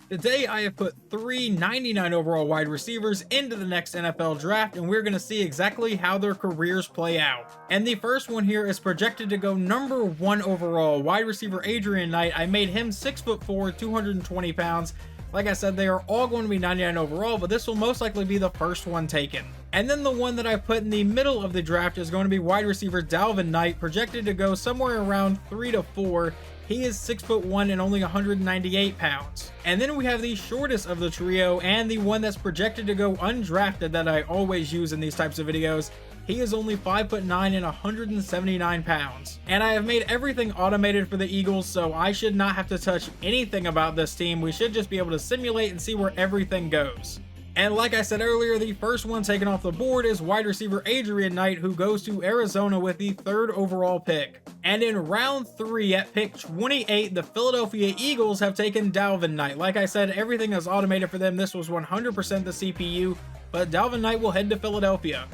Today, I have put three 99 overall wide receivers into the next NFL draft, and we're going to see exactly how their careers play out. And the first one here is projected to go number 1 overall, wide receiver Adrian Knight. I made him 6'4", 220 pounds. Like I said, they are all going to be 99 overall, but this will most likely be the first one taken. And then the one that I put in the middle of the draft is going to be wide receiver Dalvin Knight, projected to go somewhere around 3 to 4. He is 6'1" and only 198 pounds. And then we have the shortest of the trio, and the one that's projected to go undrafted that I always use in these types of videos. He is only 5'9" and 179 pounds. And I have made everything automated for the Eagles, so I should not have to touch anything about this team. We should just be able to simulate and see where everything goes. And like I said earlier, the first one taken off the board is wide receiver Adrian Knight, who goes to Arizona with the 3rd overall pick. And in round 3 at pick 28, the Philadelphia Eagles have taken Dalvin Knight. Like I said, everything is automated for them. This was 100% the CPU, but Dalvin Knight will head to Philadelphia.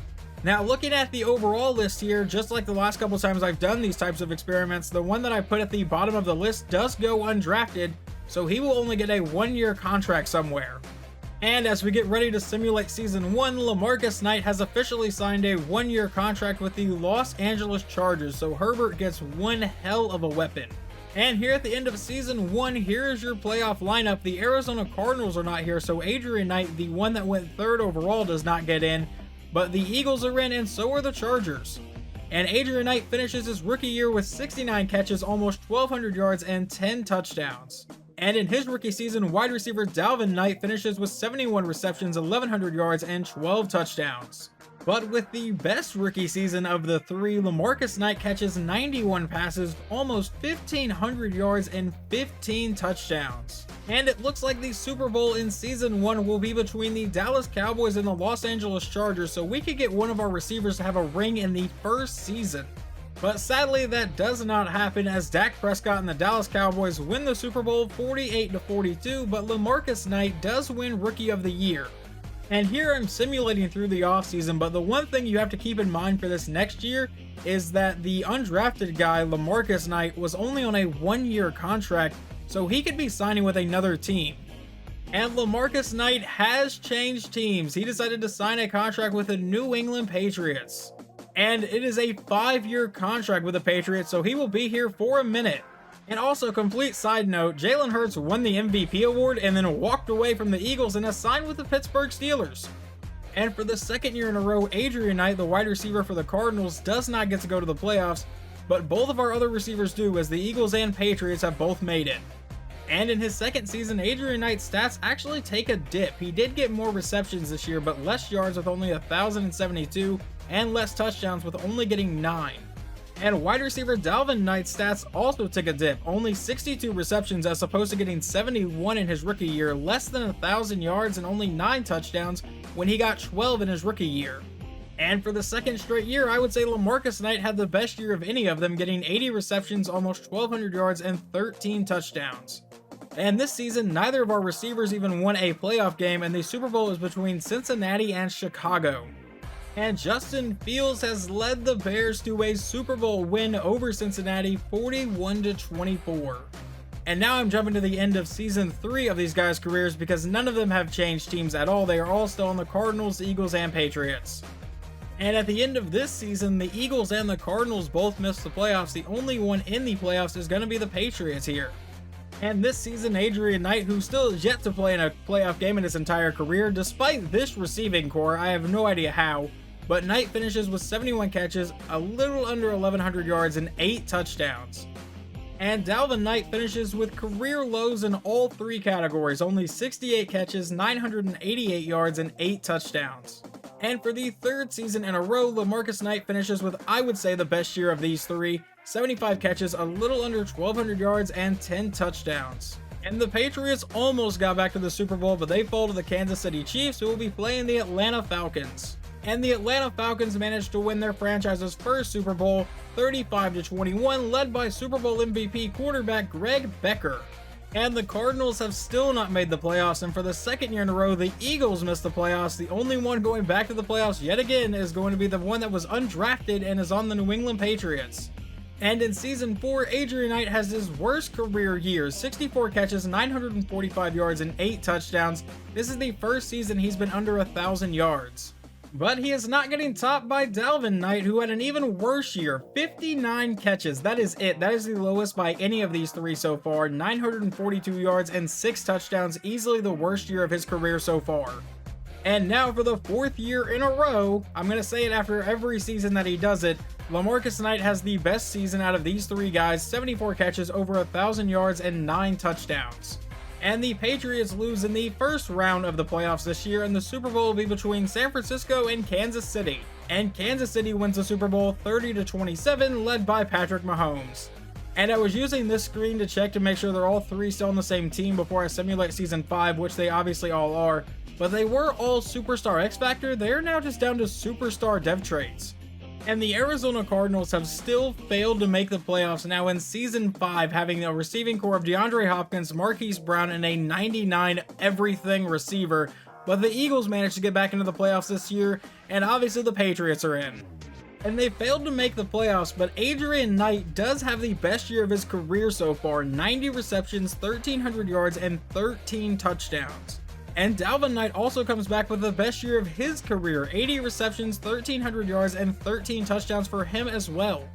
Now, looking at the overall list here, just like the last couple times I've done these types of experiments, the one that I put at the bottom of the list does go undrafted, so he will only get a 1-year contract somewhere. And as we get ready to simulate Season 1, LaMarcus Knight has officially signed a 1-year contract with the Los Angeles Chargers, so Herbert gets one hell of a weapon. And here at the end of Season 1, here is your playoff lineup. The Arizona Cardinals are not here, so Adrian Knight, the one that went 3rd overall, does not get in, but the Eagles are in, and so are the Chargers. And Adrian Knight finishes his rookie year with 69 catches, almost 1,200 yards, and 10 touchdowns. And in his rookie season, wide receiver Dalvin Knight finishes with 71 receptions, 1,100 yards, and 12 touchdowns. But with the best rookie season of the 3, LaMarcus Knight catches 91 passes, almost 1,500 yards, and 15 touchdowns. And it looks like the Super Bowl in Season 1 will be between the Dallas Cowboys and the Los Angeles Chargers, so we could get one of our receivers to have a ring in the first season. But sadly, that does not happen, as Dak Prescott and the Dallas Cowboys win the Super Bowl 48-42, but LaMarcus Knight does win Rookie of the Year. And here I'm simulating through the offseason, but the one thing you have to keep in mind for this next year is that the undrafted guy, LaMarcus Knight, was only on a 1-year contract, so he could be signing with another team. And LaMarcus Knight has changed teams. He decided to sign a contract with the New England Patriots. And it is a 5-year contract with the Patriots, so he will be here for a minute. And also, complete side note, Jalen Hurts won the MVP award and then walked away from the Eagles and has signed with the Pittsburgh Steelers. And for the 2nd year in a row, Adrian Knight, the wide receiver for the Cardinals, does not get to go to the playoffs, but both of our other receivers do, as the Eagles and Patriots have both made it. And in his 2nd season, Adrian Knight's stats actually take a dip. He did get more receptions this year, but less yards with only 1,072, and less touchdowns with only getting 9. And wide receiver Dalvin Knight's stats also took a dip, only 62 receptions as opposed to getting 71 in his rookie year, less than 1,000 yards and only 9 touchdowns when he got 12 in his rookie year. And for the 2nd straight year, I would say LaMarcus Knight had the best year of any of them, getting 80 receptions, almost 1,200 yards, and 13 touchdowns. And this season, neither of our receivers even won a playoff game, and the Super Bowl is between Cincinnati and Chicago. And Justin Fields has led the Bears to a Super Bowl win over Cincinnati 41-24. And now I'm jumping to the end of Season 3 of these guys' careers because none of them have changed teams at all. They are all still on the Cardinals, Eagles, and Patriots. And at the end of this season, the Eagles and the Cardinals both missed the playoffs. The only one in the playoffs is going to be the Patriots here. And this season, Adrian Knight, who still is yet to play in a playoff game in his entire career, despite this receiving core, I have no idea how, but Knight finishes with 71 catches, a little under 1,100 yards, and 8 touchdowns. And Dalvin Knight finishes with career lows in all 3 categories, only 68 catches, 988 yards, and 8 touchdowns. And for the 3rd season in a row, LaMarcus Knight finishes with, I would say, the best year of these 3, 75 catches, a little under 1,200 yards, and 10 touchdowns. And the Patriots almost got back to the Super Bowl, but they fall to the Kansas City Chiefs, who will be playing the Atlanta Falcons. And the Atlanta Falcons managed to win their franchise's first Super Bowl, 35-21, led by Super Bowl MVP quarterback Greg Becker. And the Cardinals have still not made the playoffs, and for the 2nd year in a row, the Eagles missed the playoffs. The only one going back to the playoffs yet again is going to be the one that was undrafted and is on the New England Patriots. And in Season 4, Adrian Knight has his worst career year, 64 catches, 945 yards, and 8 touchdowns. This is the first season he's been under 1,000 yards. But he is not getting topped by Dalvin Knight, who had an even worse year, 59 catches. That is it. That is the lowest by any of these three so far, 942 yards and 6 touchdowns, easily the worst year of his career so far. And now for the 4th year in a row, I'm going to say it after every season that he does it, LaMarcus Knight has the best season out of these three guys, 74 catches, over 1,000 yards, and 9 touchdowns. And the Patriots lose in the first round of the playoffs this year, and the Super Bowl will be between San Francisco and Kansas City. And Kansas City wins the Super Bowl 30-27, led by Patrick Mahomes. And I was using this screen to check to make sure they're all three still on the same team before I simulate Season 5, which they obviously all are. But they were all Superstar X Factor, they are now just down to Superstar Dev traits. And the Arizona Cardinals have still failed to make the playoffs now in Season 5, having a receiving core of DeAndre Hopkins, Marquise Brown, and a 99 everything receiver. But the Eagles managed to get back into the playoffs this year, and obviously the Patriots are in. And they failed to make the playoffs, but Adrian Knight does have the best year of his career so far, 90 receptions, 1,300 yards, and 13 touchdowns. And Dalvin Knight also comes back with the best year of his career, 80 receptions, 1,300 yards, and 13 touchdowns for him as well.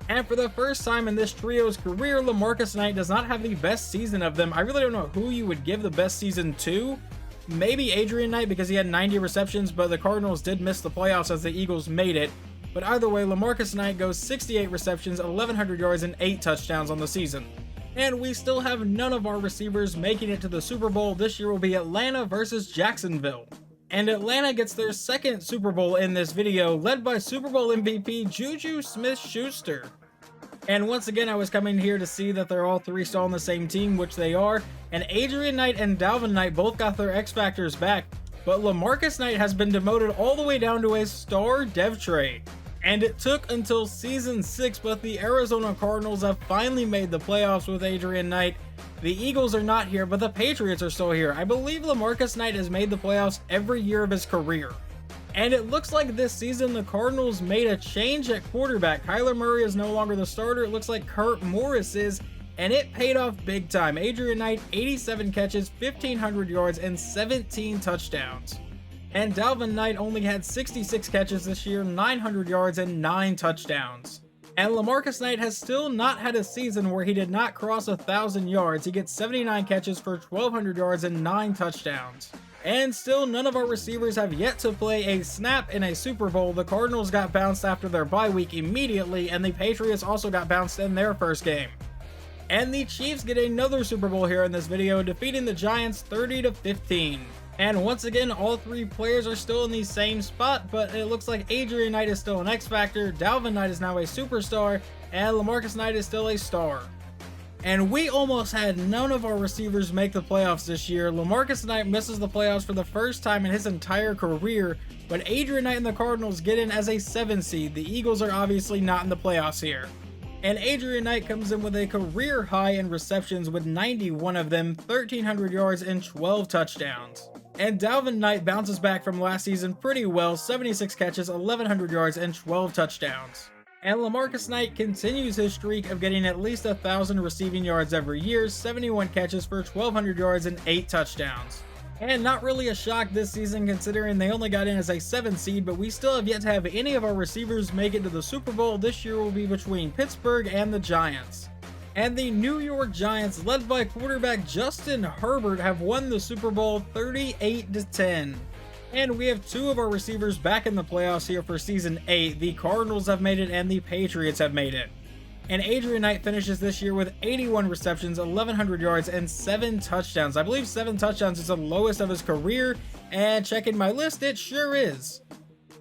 And for the first time in this trio's career, LaMarcus Knight does not have the best season of them. I really don't know who you would give the best season to. Maybe Adrian Knight because he had 90 receptions, but the Cardinals did miss the playoffs as the Eagles made it. But either way, LaMarcus Knight goes 68 receptions, 1,100 yards, and 8 touchdowns on the season. And we still have none of our receivers making it to the Super Bowl. This year will be Atlanta versus Jacksonville. And Atlanta gets their second Super Bowl in this video, led by Super Bowl MVP Juju Smith-Schuster. And once again, I was coming here to see that they're all three still on the same team, which they are. And Adrian Knight and Dalvin Knight both got their X Factors back. But LaMarcus Knight has been demoted all the way down to a star dev trait. And it took until Season 6, but the Arizona Cardinals have finally made the playoffs with Adrian Knight. The Eagles are not here, but the Patriots are still here. I believe LaMarcus Knight has made the playoffs every year of his career. And it looks like this season the Cardinals made a change at quarterback. Kyler Murray is no longer the starter. It looks like Kurt Morris is, and it paid off big time. Adrian Knight, 87 catches, 1,500 yards, and 17 touchdowns. And Dalvin Knight only had 66 catches this year, 900 yards, and 9 touchdowns. And LaMarcus Knight has still not had a season where he did not cross 1,000 yards. He gets 79 catches for 1,200 yards and 9 touchdowns. And still none of our receivers have yet to play a snap in a Super Bowl. The Cardinals got bounced after their bye week immediately, and the Patriots also got bounced in their first game. And the Chiefs get another Super Bowl here in this video, defeating the Giants 30-15. And once again, all three players are still in the same spot, but it looks like Adrian Knight is still an X Factor, Dalvin Knight is now a superstar, and LaMarcus Knight is still a star. And we almost had none of our receivers make the playoffs this year. LaMarcus Knight misses the playoffs for the first time in his entire career, but Adrian Knight and the Cardinals get in as a 7 seed. The Eagles are obviously not in the playoffs here. And Adrian Knight comes in with a career high in receptions with 91 of them, 1,300 yards, and 12 touchdowns. And Dalvin Knight bounces back from last season pretty well, 76 catches, 1,100 yards, and 12 touchdowns. And LaMarcus Knight continues his streak of getting at least 1,000 receiving yards every year, 71 catches for 1,200 yards and 8 touchdowns. And not really a shock this season considering they only got in as a 7 seed, but we still have yet to have any of our receivers make it to the Super Bowl. This year will be between Pittsburgh and the Giants. And the New York Giants, led by quarterback Justin Herbert, have won the Super Bowl 38-10. And we have 2 of our receivers back in the playoffs here for Season 8. The Cardinals have made it and the Patriots have made it. And Adrian Knight finishes this year with 81 receptions, 1,100 yards, and 7 touchdowns. I believe 7 touchdowns is the lowest of his career, and checking my list, it sure is.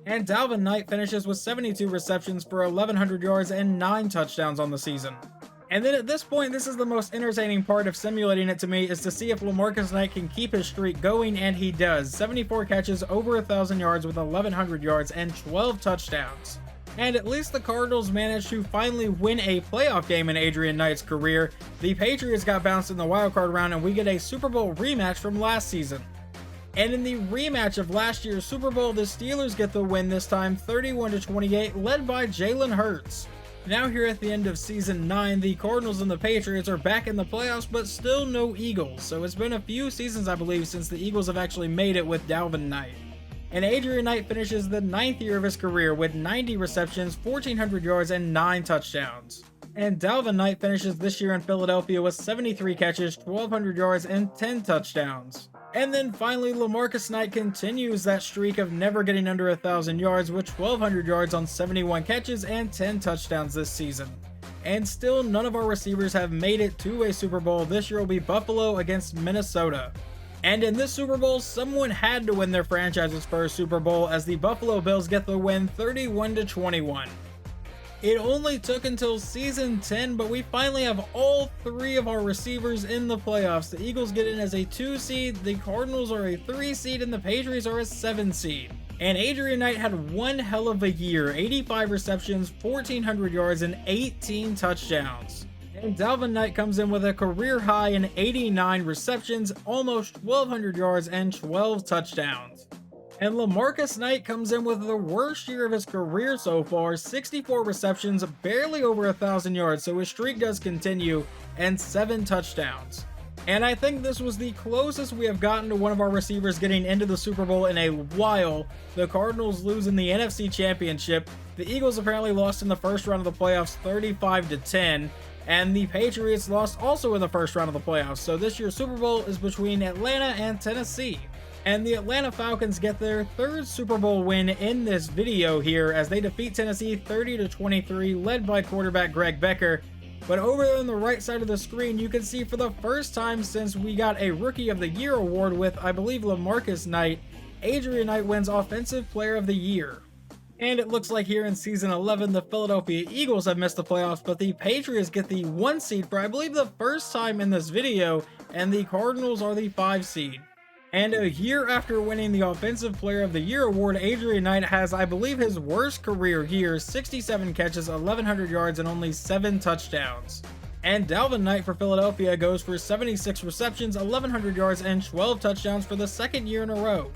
And Dalvin Knight finishes with 72 receptions for 1,100 yards and 9 touchdowns on the season. And then at this point, this is the most entertaining part of simulating it to me, is to see if LaMarcus Knight can keep his streak going, and he does. 74 catches, over 1,000 yards with 1,100 yards and 12 touchdowns. And at least the Cardinals managed to finally win a playoff game in Adrian Knight's career. The Patriots got bounced in the wildcard round, and we get a Super Bowl rematch from last season. And in the rematch of last year's Super Bowl, the Steelers get the win this time, 31-28, led by Jalen Hurts. Now here at the end of Season 9, the Cardinals and the Patriots are back in the playoffs, but still no Eagles. So it's been a few seasons, I believe, since the Eagles have actually made it with Dalvin Knight. And Adrian Knight finishes the 9th year of his career with 90 receptions, 1,400 yards, and 9 touchdowns. And Dalvin Knight finishes this year in Philadelphia with 73 catches, 1,200 yards, and 10 touchdowns. And then finally, LaMarcus Knight continues that streak of never getting under 1,000 yards with 1,200 yards on 71 catches and 10 touchdowns this season. And still, none of our receivers have made it to a Super Bowl. This year will be Buffalo against Minnesota. And in this Super Bowl, someone had to win their franchise's first Super Bowl, as the Buffalo Bills get the win 31-21. It only took until Season 10, but we finally have all 3 of our receivers in the playoffs. The Eagles get in as a 2 seed, the Cardinals are a 3 seed, and the Patriots are a 7 seed. And Adrian Knight had one hell of a year, 85 receptions, 1,400 yards, and 18 touchdowns. And Dalvin Knight comes in with a career high in 89 receptions, almost 1,200 yards, and 12 touchdowns. And LaMarcus Knight comes in with the worst year of his career so far, 64 receptions, barely over 1,000 yards, so his streak does continue, and 7 touchdowns. And I think this was the closest we have gotten to one of our receivers getting into the Super Bowl in a while. The Cardinals lose in the NFC Championship. The Eagles apparently lost in the first round of the playoffs 35-10. And the Patriots lost also in the first round of the playoffs. So this year's Super Bowl is between Atlanta and Tennessee. And the Atlanta Falcons get their 3rd Super Bowl win in this video here as they defeat Tennessee 30-23, led by quarterback Greg Becker. But over there on the right side of the screen, you can see for the first time since we got a Rookie of the Year award with, I believe, LaMarcus Knight, Adrian Knight wins Offensive Player of the Year. And it looks like here in Season 11, the Philadelphia Eagles have missed the playoffs, but the Patriots get the 1 seed for, I believe, the first time in this video, and the Cardinals are the 5 seed. And a year after winning the Offensive Player of the Year award, Adrian Knight has, I believe, his worst career year, 67 catches, 1,100 yards, and only 7 touchdowns. And Dalvin Knight for Philadelphia goes for 76 receptions, 1,100 yards, and 12 touchdowns for the 2nd year in a row.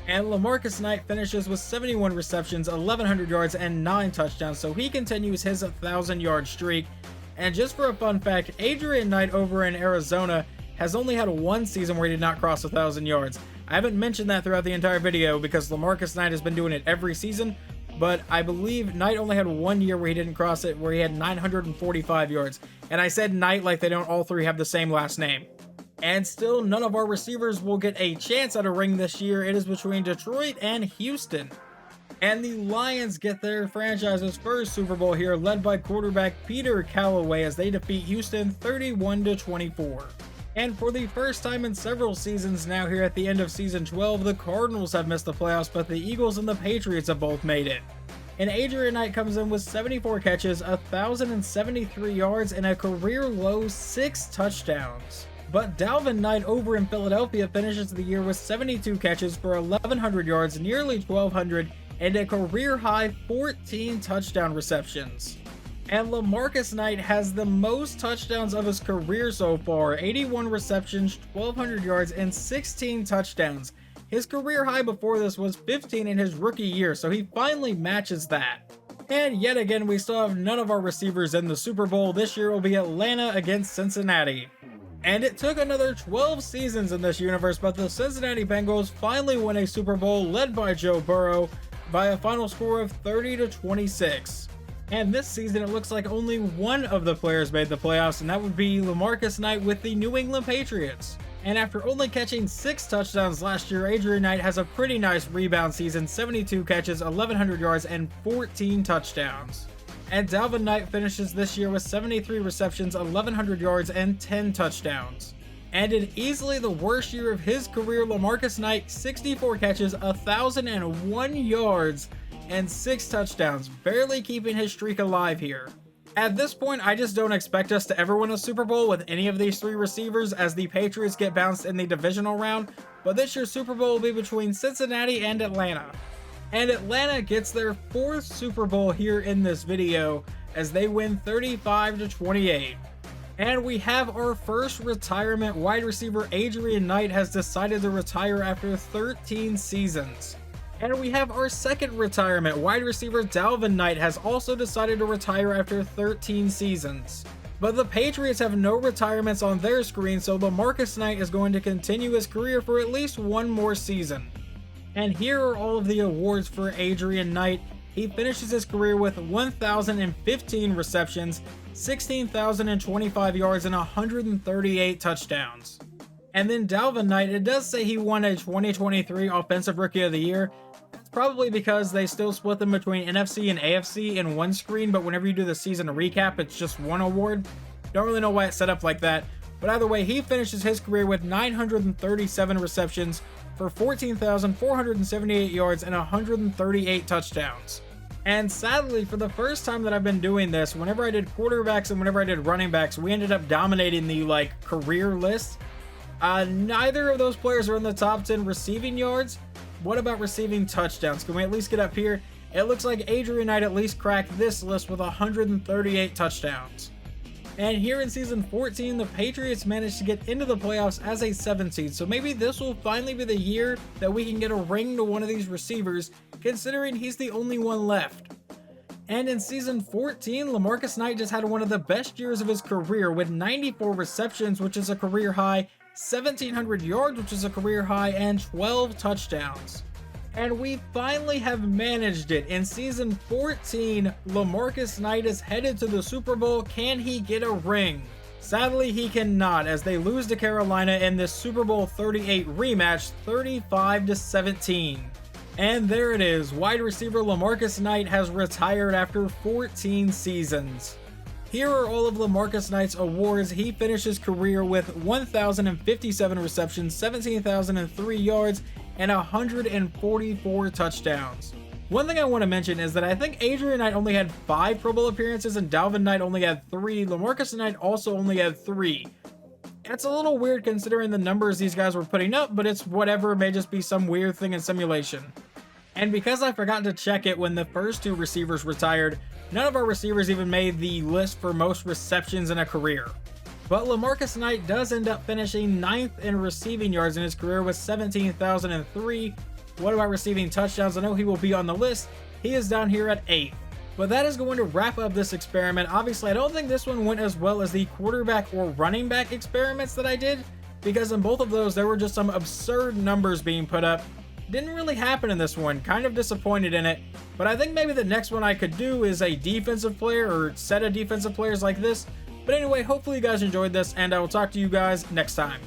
And LaMarcus Knight finishes with 71 receptions, 1,100 yards, and 9 touchdowns, so he continues his 1,000-yard streak. And just for a fun fact, Adrian Knight over in Arizona has only had 1 season where he did not cross 1,000 yards. I haven't mentioned that throughout the entire video because LaMarcus Knight has been doing it every season, but I believe Knight only had 1 year where he didn't cross it, where he had 945 yards. And I said Knight like they don't all 3 have the same last name. And still, none of our receivers will get a chance at a ring this year. It is between Detroit and Houston. And the Lions get their franchise's first Super Bowl here, led by quarterback Peter Callaway as they defeat Houston 31-24. And for the first time in several seasons now here at the end of Season 12, the Cardinals have missed the playoffs, but the Eagles and the Patriots have both made it. And Adrian Knight comes in with 74 catches, 1,073 yards, and a career-low 6 touchdowns. But Dalvin Knight over in Philadelphia finishes the year with 72 catches for 1,100 yards, nearly 1,200, and a career-high 14 touchdown receptions. And LaMarcus Knight has the most touchdowns of his career so far, 81 receptions, 1,200 yards, and 16 touchdowns. His career high before this was 15 in his rookie year, so he finally matches that. And yet again, we still have none of our receivers in the Super Bowl. This year will be Atlanta against Cincinnati. And it took another 12 seasons in this universe, but the Cincinnati Bengals finally win a Super Bowl led by Joe Burrow by a final score of 30-26. And this season, it looks like only one of the players made the playoffs, and that would be LaMarcus Knight with the New England Patriots. And after only catching 6 touchdowns last year, Adrian Knight has a pretty nice rebound season, 72 catches, 1,100 yards, and 14 touchdowns. And Dalvin Knight finishes this year with 73 receptions, 1,100 yards, and 10 touchdowns. And in easily the worst year of his career, LaMarcus Knight, 64 catches, 1,001 yards, and 6 touchdowns, barely keeping his streak alive here. At this point, I just don't expect us to ever win a Super Bowl with any of these 3 receivers as the Patriots get bounced in the divisional round, but this year's Super Bowl will be between Cincinnati and Atlanta. And Atlanta gets their 4th Super Bowl here in this video as they win 35-28. And we have our first retirement. Wide receiver Adrian Knight has decided to retire after 13 seasons. And we have our second retirement. Wide receiver Dalvin Knight has also decided to retire after 13 seasons. But the Patriots have no retirements on their screen, so LaMarcus Knight is going to continue his career for at least one more season. And here are all of the awards for Adrian Knight. He finishes his career with 1,015 receptions, 16,025 yards, and 138 touchdowns. And then Dalvin Knight, it does say he won a 2023 Offensive Rookie of the Year. That's probably because they still split them between NFC and AFC in one screen, but whenever you do the season recap, it's just one award. Don't really know why it's set up like that. But either way, he finishes his career with 937 receptions for 14,478 yards and 138 touchdowns. And sadly, for the first time that I've been doing this, whenever I did quarterbacks and whenever I did running backs, we ended up dominating the career list. Neither of those players are in the top 10 receiving yards. What about receiving touchdowns? Can we at least get up here? It looks like Adrian Knight at least cracked this list with 138 touchdowns. And here in season 14, the Patriots managed to get into the playoffs as a 7 seed, so maybe this will finally be the year that we can get a ring to one of these receivers, considering he's the only one left. And in season 14, LaMarcus Knight just had one of the best years of his career with 94 receptions, which is a career high, 1,700 yards, which is a career high, and 12 touchdowns. And we finally have managed it. In season 14, LaMarcus Knight is headed to the Super Bowl. Can he get a ring? Sadly, he cannot, as they lose to Carolina in this Super Bowl 38 rematch, 35-17. And there it is. Wide receiver LaMarcus Knight has retired after 14 seasons. Here are all of LaMarcus Knight's awards. He finished his career with 1,057 receptions, 17,003 yards, and 144 touchdowns. One thing I want to mention is that I think Adrian Knight only had 5 Pro Bowl appearances and Dalvin Knight only had 3. LaMarcus Knight also only had 3. It's a little weird considering the numbers these guys were putting up, but it's whatever, it may just be some weird thing in simulation. And because I forgot to check it when the first 2 receivers retired, none of our receivers even made the list for most receptions in a career. But LaMarcus Knight does end up finishing 9th in receiving yards in his career with 17,003. What about receiving touchdowns? I know he will be on the list. He is down here at 8th. But that is going to wrap up this experiment. Obviously, I don't think this one went as well as the quarterback or running back experiments that I did, because in both of those, there were just some absurd numbers being put up. Didn't really happen in this one. Kind of disappointed in it. But I think maybe the next one I could do is a defensive player or set of defensive players like this. But anyway, hopefully you guys enjoyed this, and I will talk to you guys next time.